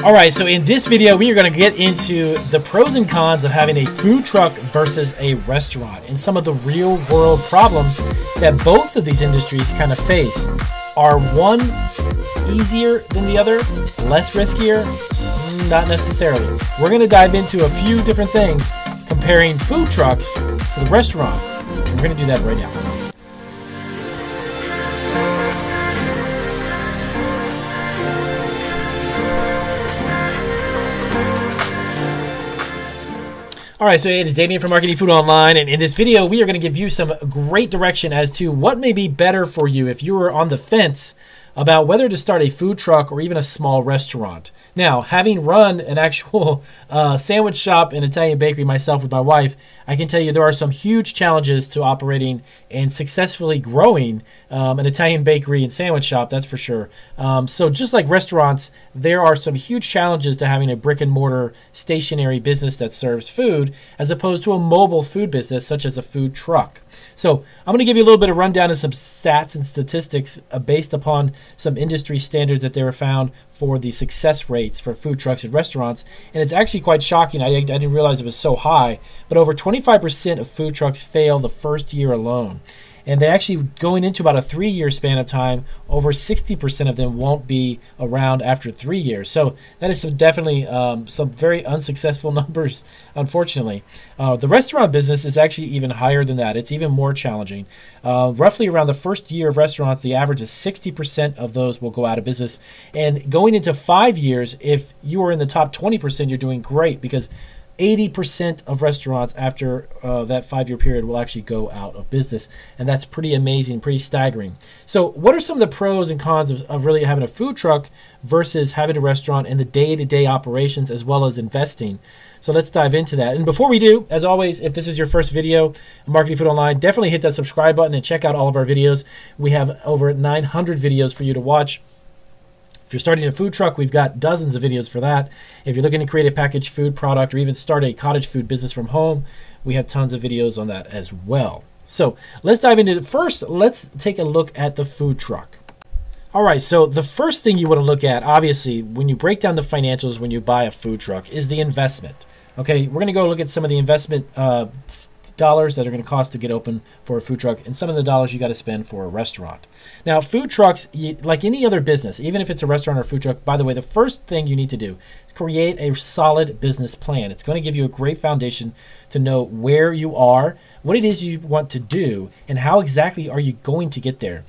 Alright, so in this video we are going to get into the pros and cons of having a food truck versus a restaurant and some of the real world problems that both of these industries kind of face. Are one easier than the other? Less riskier? Not necessarily. We're going to dive into a few different things comparing food trucks to the restaurant. And we're going to do that right now. Alright, so it is Damien from Marketing Food Online, and in this video we are going to give you some great direction as to what may be better for you if you are on the fence about whether to start a food truck or even a small restaurant. Now, having run an actual sandwich shop and Italian bakery myself with my wife, I can tell you there are some huge challenges to operating and successfully growing an Italian bakery and sandwich shop, that's for sure. So just like restaurants, there are some huge challenges to having a brick and mortar stationary business that serves food as opposed to a mobile food business such as a food truck. So I'm going to give you a little bit of rundown of some stats and statistics based upon some industry standards that they were found for the success rates for food trucks and restaurants. And it's actually quite shocking. I didn't realize it was so high, but over 25% of food trucks fail the first year alone. And they actually, going into about a 3-year span of time, over 60% of them won't be around after 3 years. So that is definitely some very unsuccessful numbers, unfortunately. The restaurant business is actually even higher than that. It's even more challenging. Roughly around the first year of restaurants, the average is 60% of those will go out of business. And going into 5 years, if you are in the top 20%, you're doing great, because 80% of restaurants after that 5-year period will actually go out of business. And that's pretty amazing, pretty staggering. So what are some of the pros and cons of really having a food truck versus having a restaurant and the day-to-day operations as well as investing? So let's dive into that. And before we do, as always, if this is your first video on Marketing Food Online, definitely hit that subscribe button and check out all of our videos. We have over 900 videos for you to watch. If you're starting a food truck, we've got dozens of videos for that. If you're looking to create a packaged food product or even start a cottage food business from home, we have tons of videos on that as well. So let's dive into it. First, let's take a look at the food truck. All right, so the first thing you want to look at, obviously, when you break down the financials when you buy a food truck, is the investment. Okay, we're going to go look at some of the investment dollars that are going to cost to get open for a food truck and some of the dollars you got to spend for a restaurant. Now, food trucks, like any other business, even if it's a restaurant or a food truck, by the way, the first thing you need to do is create a solid business plan. It's going to give you a great foundation to know where you are, what it is you want to do, and how exactly are you going to get there.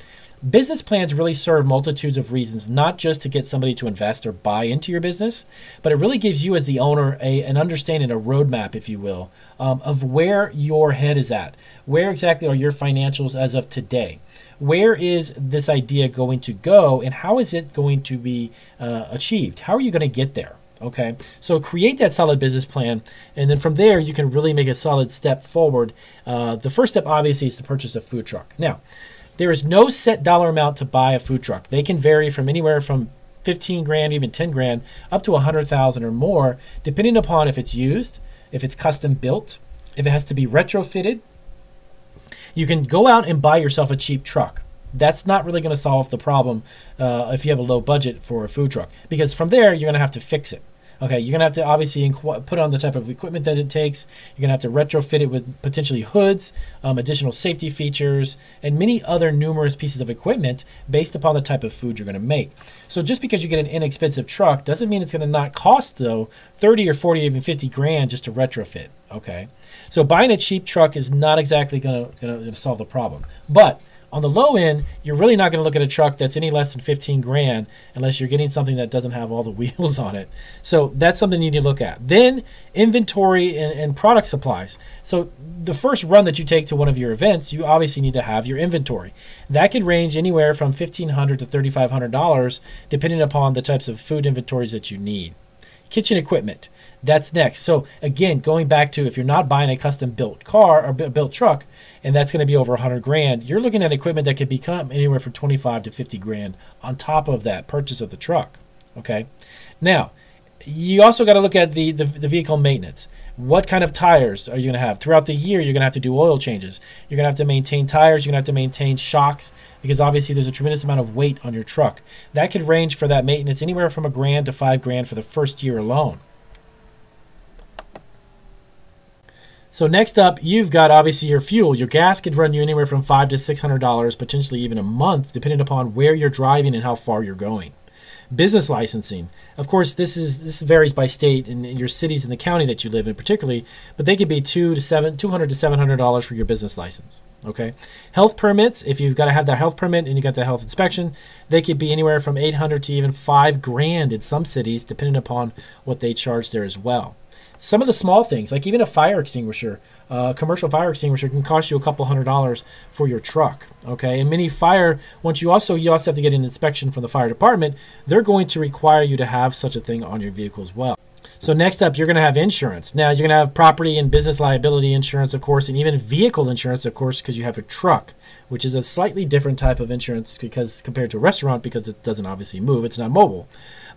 Business plans really serve multitudes of reasons, not just to get somebody to invest or buy into your business, but it really gives you as the owner an understanding, a roadmap, if you will, of where your head is at. Where exactly are your financials as of today? Where is this idea going to go, and how is it going to be achieved? How are you going to get there? Okay, so create that solid business plan, and then from there you can really make a solid step forward. The first step, obviously, is to purchase a food truck. Now, there is no set dollar amount to buy a food truck. They can vary from anywhere from 15 grand, even 10 grand, up to 100,000 or more, depending upon if it's used, if it's custom built, if it has to be retrofitted. You can go out and buy yourself a cheap truck. That's not really going to solve the problem if you have a low budget for a food truck, because from there you're going to have to fix it. Okay, you're going to have to obviously put on the type of equipment that it takes. You're going to have to retrofit it with potentially hoods, additional safety features, and many other numerous pieces of equipment based upon the type of food you're going to make. So just because you get an inexpensive truck doesn't mean it's going to not cost, though, 30 or 40 or even 50 grand just to retrofit. Okay, so buying a cheap truck is not exactly going to solve the problem. But on the low end, you're really not going to look at a truck that's any less than 15 grand unless you're getting something that doesn't have all the wheels on it. So that's something you need to look at. Then inventory and product supplies. So the first run that you take to one of your events, you obviously need to have your inventory. That can range anywhere from $1,500 to $3,500 depending upon the types of food inventories that you need. Kitchen equipment, that's next. So again, going back to, if you're not buying a custom built car or built truck, and that's going to be over 100 grand, you're looking at equipment that could become anywhere from 25 to 50 grand on top of that purchase of the truck. Okay, now you also got to look at the vehicle maintenance. What kind of tires are you going to have? Throughout the year, you're going to have to do oil changes. You're going to have to maintain tires. You're going to have to maintain shocks because obviously there's a tremendous amount of weight on your truck. That could range for that maintenance anywhere from $1,000 to $5,000 for the first year alone. So next up, you've got obviously your fuel. Your gas could run you anywhere from $500 to $600, potentially even a month, depending upon where you're driving and how far you're going. Business licensing. Of course, this varies by state and your cities and the county that you live in particularly, but they could be $200 to $700 for your business license. Okay. Health permits, if you've got to have that health permit and you got the health inspection, they could be anywhere from $800 to even $5,000 in some cities, depending upon what they charge there as well. Some of the small things, like even a fire extinguisher, commercial fire extinguisher can cost you a couple $100s for your truck. Okay, and many fire, you also have to get an inspection from the fire department. They're going to require you to have such a thing on your vehicle as well. So next up, you're going to have insurance. Now, you're going to have property and business liability insurance, of course, and even vehicle insurance, of course, because you have a truck, which is a slightly different type of insurance because compared to a restaurant, because it doesn't obviously move. It's not mobile.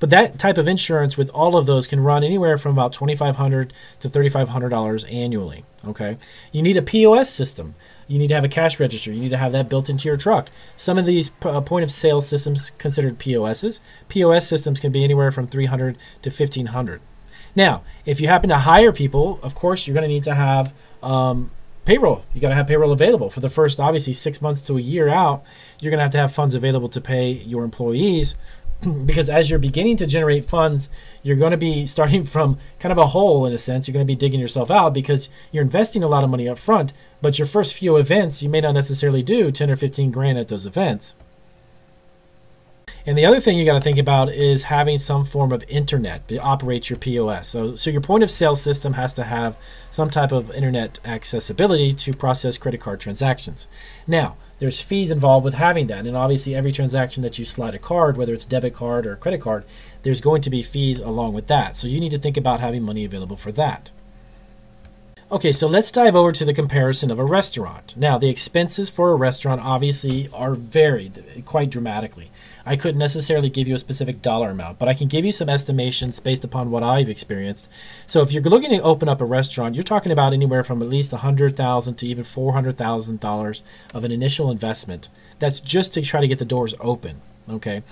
But that type of insurance with all of those can run anywhere from about $2,500 to $3,500 annually. Okay, you need a POS system. You need to have a cash register. You need to have that built into your truck. Some of these point of sale systems considered POSs. POS systems can be anywhere from $300 to $1,500. Now, if you happen to hire people, of course, you're going to need to have payroll. You got to have payroll available for the first, obviously, 6 months to a year out. You're going to have funds available to pay your employees. Because as you're beginning to generate funds, you're going to be starting from kind of a hole in a sense. You're going to be digging yourself out because you're investing a lot of money up front, but your first few events, you may not necessarily do 10 or 15 grand at those events. And the other thing you got to think about is having some form of internet to operate your POS. So your point of sale system has to have some type of internet accessibility to process credit card transactions. Now, there's fees involved with having that. And obviously every transaction that you slide a card, whether it's debit card or credit card, there's going to be fees along with that. So you need to think about having money available for that. Okay, so let's dive over to the comparison of a restaurant. Now, the expenses for a restaurant obviously are varied quite dramatically. I couldn't necessarily give you a specific dollar amount, but I can give you some estimations based upon what I've experienced. So if you're looking to open up a restaurant, you're talking about anywhere from at least $100,000 to even $400,000 of an initial investment. That's just to try to get the doors open. Okay,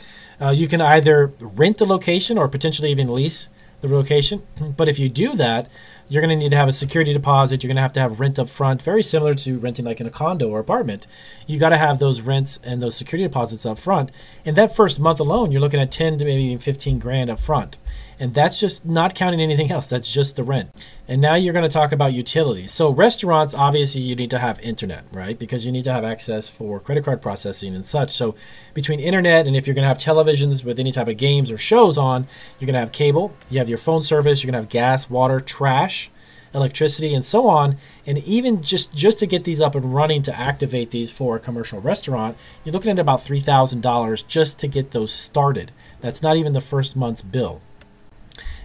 you can either rent the location or potentially even lease the location. But if you do that, you're going to need to have a security deposit. You're going to have rent up front, very similar to renting like in a condo or apartment. You got to have those rents and those security deposits up front. And that first month alone, you're looking at 10 to maybe even 15 grand up front. And that's just not counting anything else. That's just the rent. And now you're going to talk about utilities. So restaurants, obviously, you need to have internet, right? Because you need to have access for credit card processing and such. So between internet and if you're going to have televisions with any type of games or shows on, you're going to have cable. You have your phone service. You're going to have gas, water, trash, electricity, and so on. And even just to get these up and running to activate these for a commercial restaurant, you're looking at about $3,000 just to get those started. That's not even the first month's bill.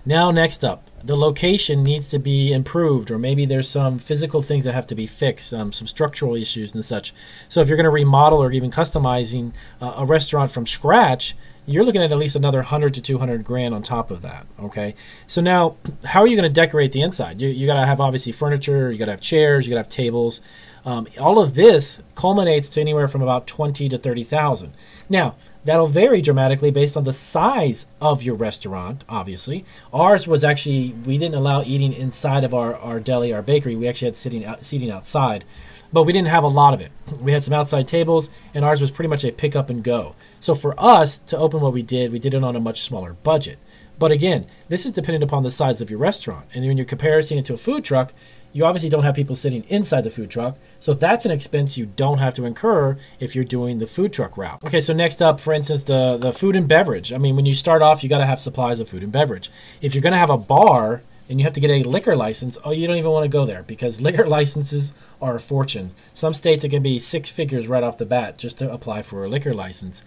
Now, next up, the location needs to be improved, or maybe there's some physical things that have to be fixed, some structural issues and such. So if you're going to remodel or even customizing a restaurant from scratch, you're looking at least another 100 to 200 grand on top of that. Okay, so now how are you going to decorate the inside? You got to have obviously furniture, you got to have chairs, you got to have tables. All of this culminates to anywhere from about 20 to 30,000. Now, that'll vary dramatically based on the size of your restaurant, obviously. Ours was actually, we didn't allow eating inside of our deli, our bakery. We actually had seating outside, but we didn't have a lot of it. We had some outside tables, and ours was pretty much a pick up and go. So for us to open what we did it on a much smaller budget. But again, this is dependent upon the size of your restaurant. And when you're comparing it to a food truck, you obviously don't have people sitting inside the food truck. So that's an expense you don't have to incur if you're doing the food truck route. Okay, so next up, for instance, the food and beverage. I mean, when you start off, you got to have supplies of food and beverage. If you're going to have a bar and you have to get a liquor license, oh, you don't even want to go there because liquor licenses are a fortune. Some states it can be 6 figures right off the bat just to apply for a liquor license.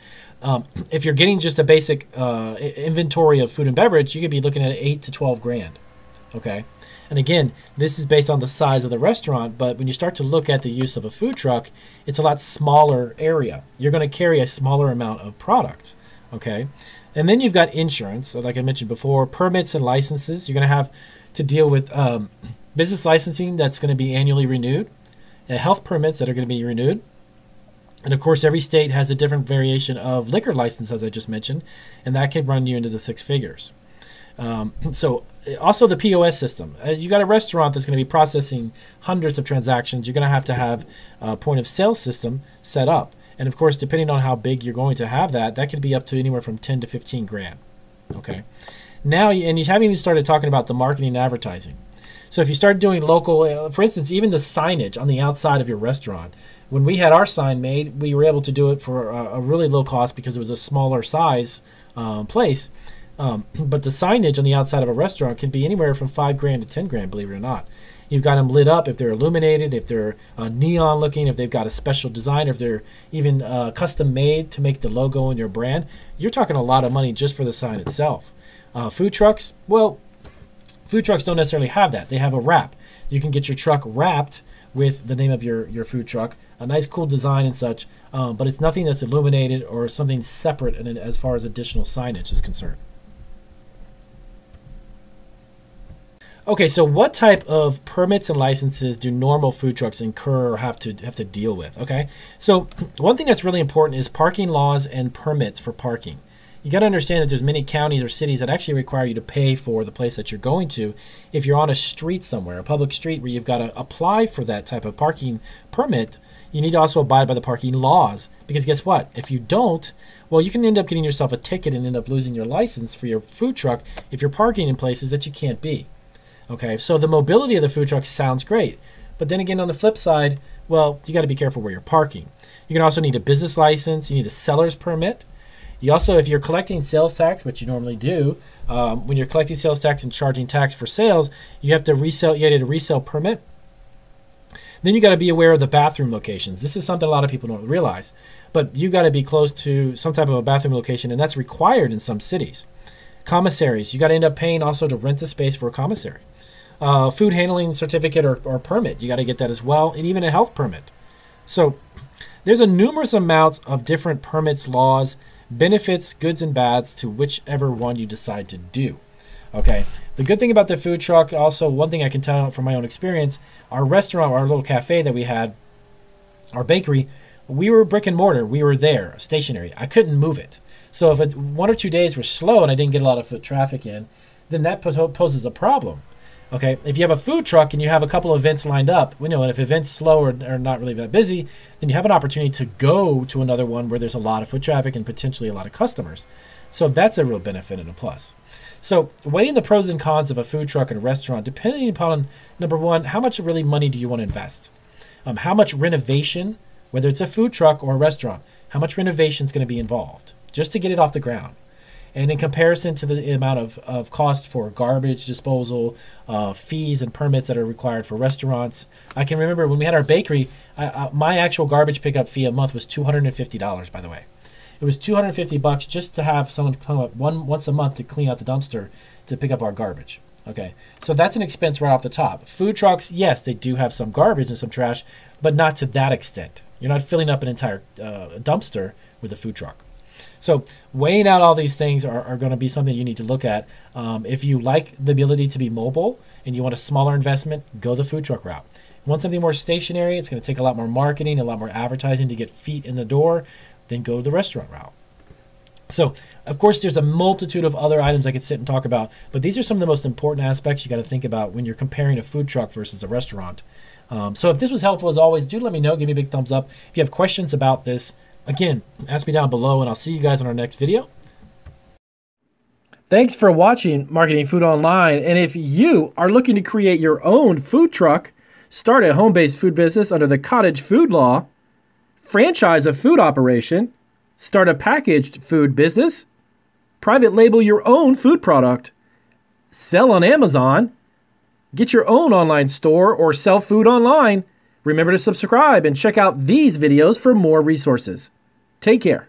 If you're getting just a basic inventory of food and beverage, you could be looking at 8 to 12 grand. Okay. And again, this is based on the size of the restaurant, but when you start to look at the use of a food truck, it's a lot smaller area. You're going to carry a smaller amount of product, okay? And then you've got insurance, like I mentioned before, permits and licenses. You're going to have to deal with business licensing that's going to be annually renewed, health permits that are going to be renewed. And of course, every state has a different variation of liquor license, as I just mentioned, and that can run you into the six figures. So also the POS system. As you got a restaurant that's going to be processing hundreds of transactions, you're going to have a point of sale system set up. And of course, depending on how big you're going to have that could be up to anywhere from 10 to 15 grand. Okay. Now, and you haven't even started talking about the marketing and advertising. So if you start doing local, for instance, even the signage on the outside of your restaurant. When we had our sign made, we were able to do it for a really low cost because it was a smaller size place. But the signage on the outside of a restaurant can be anywhere from 5 grand to 10 grand, believe it or not. You've got them lit up if they're illuminated, if they're neon looking, if they've got a special design, if they're even custom made to make the logo in your brand. You're talking a lot of money just for the sign itself. Food trucks, well, food trucks don't necessarily have that. They have a wrap. You can get your truck wrapped with the name of your food truck, a nice cool design and such, but it's nothing that's illuminated or something separate as far as additional signage is concerned. Okay, so what type of permits and licenses do normal food trucks incur or have to deal with? Okay, so one thing that's really important is parking laws and permits for parking. You got to understand that there's many counties or cities that actually require you to pay for the place that you're going to if you're on a street somewhere, a public street where you've got to apply for that type of parking permit. You need to also abide by the parking laws, because guess what? If you don't, well, you can end up getting yourself a ticket and end up losing your license for your food truck if you're parking in places that you can't be. Okay, so the mobility of the food truck sounds great. But then again, on the flip side, well, you got to be careful where you're parking. You can also need a business license. You need a seller's permit. You also, if you're collecting sales tax, which you normally do, when you're collecting sales tax and charging tax for sales, you have to resell. You need a resale permit. Then you got to be aware of the bathroom locations. This is something a lot of people don't realize, but you got to be close to some type of a bathroom location, and that's required in some cities. Commissaries, you got to end up paying also to rent a space for a commissary. Food handling certificate or permit, you got to get that as well, and even a health permit. So there's a numerous amounts of different permits, laws, benefits, goods and bads to whichever one you decide to do. Okay. The good thing about the food truck, also one thing I can tell from my own experience, our restaurant, our little cafe that we had, our bakery, we were brick and mortar. We were there, stationary. I couldn't move it. So if 1 or 2 days were slow and I didn't get a lot of foot traffic in, then that poses a problem. Okay, if you have a food truck and you have a couple of events lined up, we know if events slow or not really that busy, then you have an opportunity to go to another one where there's a lot of foot traffic and potentially a lot of customers. So that's a real benefit and a plus. So weighing the pros and cons of a food truck and a restaurant, depending upon, number one, how much really money do you want to invest? How much renovation, whether it's a food truck or a restaurant, how much renovation is going to be involved just to get it off the ground? And in comparison to the amount of cost for garbage disposal, fees and permits that are required for restaurants. I can remember when we had our bakery, my actual garbage pickup fee a month was $250, by the way. It was $250 just to have someone come up once a month to clean out the dumpster to pick up our garbage. Okay, so that's an expense right off the top. Food trucks, yes, they do have some garbage and some trash, but not to that extent. You're not filling up an entire dumpster with a food truck. So weighing out all these things are going to be something you need to look at. If you like the ability to be mobile and you want a smaller investment, go the food truck route. If you want something more stationary, it's going to take a lot more marketing, a lot more advertising to get feet in the door, then go the restaurant route. So, of course, there's a multitude of other items I could sit and talk about, but these are some of the most important aspects you got to think about when you're comparing a food truck versus a restaurant. So if this was helpful, as always, do let me know. Give me a big thumbs up. If you have questions about this, again, ask me down below, and I'll see you guys on our next video. Thanks for watching Marketing Food Online. And if you are looking to create your own food truck, start a home-based food business under the cottage food law, franchise a food operation, start a packaged food business, private label your own food product, sell on Amazon, get your own online store, or sell food online, remember to subscribe and check out these videos for more resources. Take care.